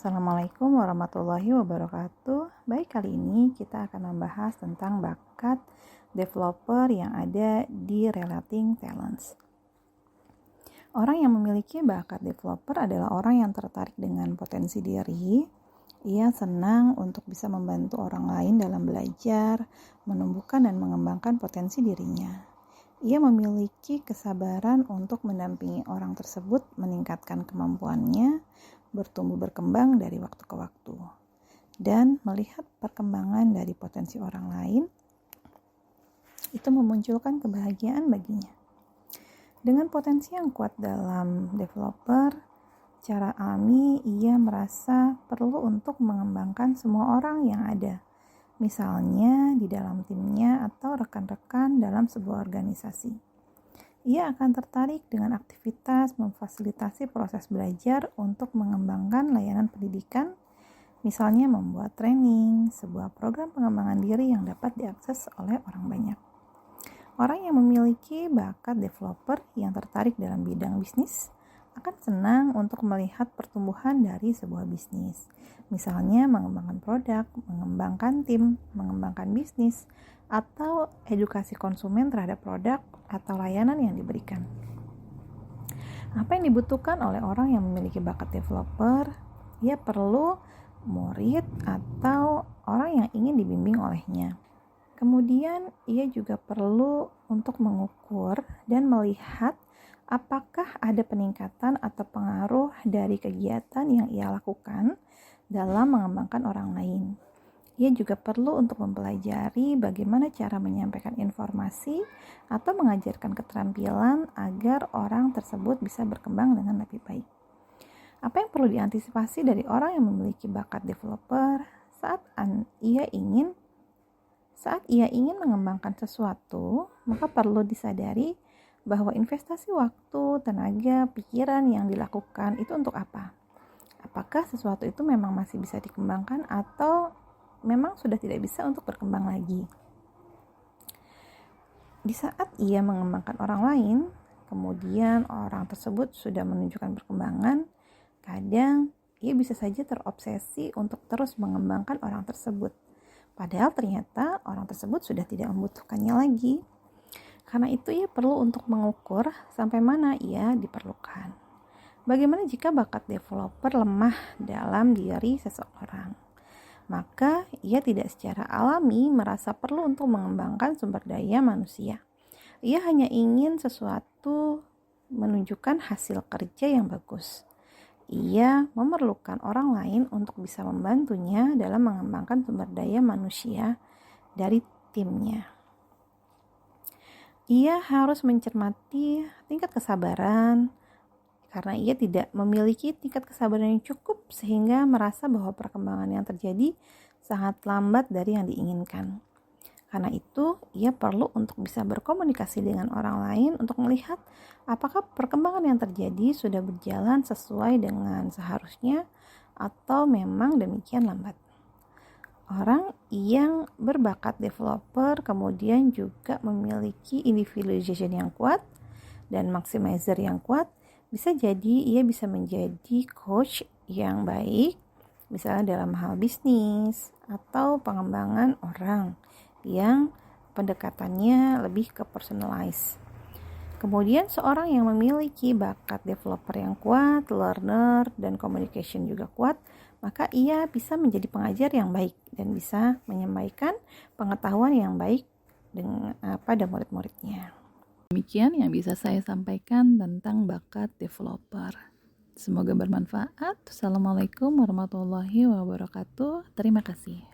Assalamualaikum warahmatullahi wabarakatuh. Baik, kali ini kita akan membahas tentang bakat developer yang ada di Relating Talents. Orang yang memiliki bakat developer adalah orang yang tertarik dengan potensi diri. Ia senang untuk bisa membantu orang lain dalam belajar, menumbuhkan dan mengembangkan potensi dirinya. Ia memiliki kesabaran untuk mendampingi orang tersebut meningkatkan kemampuannya, bertumbuh berkembang dari waktu ke waktu, dan melihat perkembangan dari potensi orang lain itu memunculkan kebahagiaan baginya. Dengan potensi yang kuat dalam developer, secara alami ia merasa perlu untuk mengembangkan semua orang yang ada, misalnya di dalam timnya atau rekan-rekan dalam sebuah organisasi. Ia akan tertarik dengan aktivitas memfasilitasi proses belajar untuk mengembangkan layanan pendidikan, misalnya membuat training, sebuah program pengembangan diri yang dapat diakses oleh orang banyak. Orang yang memiliki bakat developer yang tertarik dalam bidang bisnis akan senang untuk melihat pertumbuhan dari sebuah bisnis, misalnya mengembangkan produk, mengembangkan tim, mengembangkan bisnis, atau edukasi konsumen terhadap produk atau layanan yang diberikan. Apa yang dibutuhkan oleh orang yang memiliki bakat developer? Ia perlu murid atau orang yang ingin dibimbing olehnya. Kemudian ia juga perlu untuk mengukur dan melihat apakah ada peningkatan atau pengaruh dari kegiatan yang ia lakukan dalam mengembangkan orang lain. Ia juga perlu untuk mempelajari bagaimana cara menyampaikan informasi atau mengajarkan keterampilan agar orang tersebut bisa berkembang dengan lebih baik. Apa yang perlu diantisipasi dari orang yang memiliki bakat developer saat ia ingin mengembangkan sesuatu, maka perlu disadari bahwa investasi waktu, tenaga, pikiran yang dilakukan itu untuk apa? Apakah sesuatu itu memang masih bisa dikembangkan atau memang sudah tidak bisa untuk berkembang lagi? Di saat ia mengembangkan orang lain, kemudian orang tersebut sudah menunjukkan perkembangan, kadang ia bisa saja terobsesi untuk terus mengembangkan orang tersebut. Padahal ternyata orang tersebut sudah tidak membutuhkannya lagi. Karena itu ia perlu untuk mengukur sampai mana ia diperlukan. Bagaimana jika bakat developer lemah dalam diri seseorang? Maka ia tidak secara alami merasa perlu untuk mengembangkan sumber daya manusia. Ia hanya ingin sesuatu menunjukkan hasil kerja yang bagus. Ia memerlukan orang lain untuk bisa membantunya dalam mengembangkan sumber daya manusia dari timnya. Ia harus mencermati tingkat kesabaran, karena ia tidak memiliki tingkat kesabaran yang cukup sehingga merasa bahwa perkembangan yang terjadi sangat lambat dari yang diinginkan. Karena itu, ia perlu untuk bisa berkomunikasi dengan orang lain untuk melihat apakah perkembangan yang terjadi sudah berjalan sesuai dengan seharusnya atau memang demikian lambat. Orang yang berbakat developer kemudian juga memiliki individualization yang kuat dan maximizer yang kuat. Bisa jadi ia bisa menjadi coach yang baik, misalnya dalam hal bisnis atau pengembangan orang yang pendekatannya lebih ke personalize. Kemudian seorang yang memiliki bakat developer yang kuat, learner, dan communication juga kuat, maka ia bisa menjadi pengajar yang baik dan bisa menyampaikan pengetahuan yang baik pada murid-muridnya. Demikian yang bisa saya sampaikan tentang bakat developer. Semoga bermanfaat. Assalamualaikum warahmatullahi wabarakatuh. Terima kasih.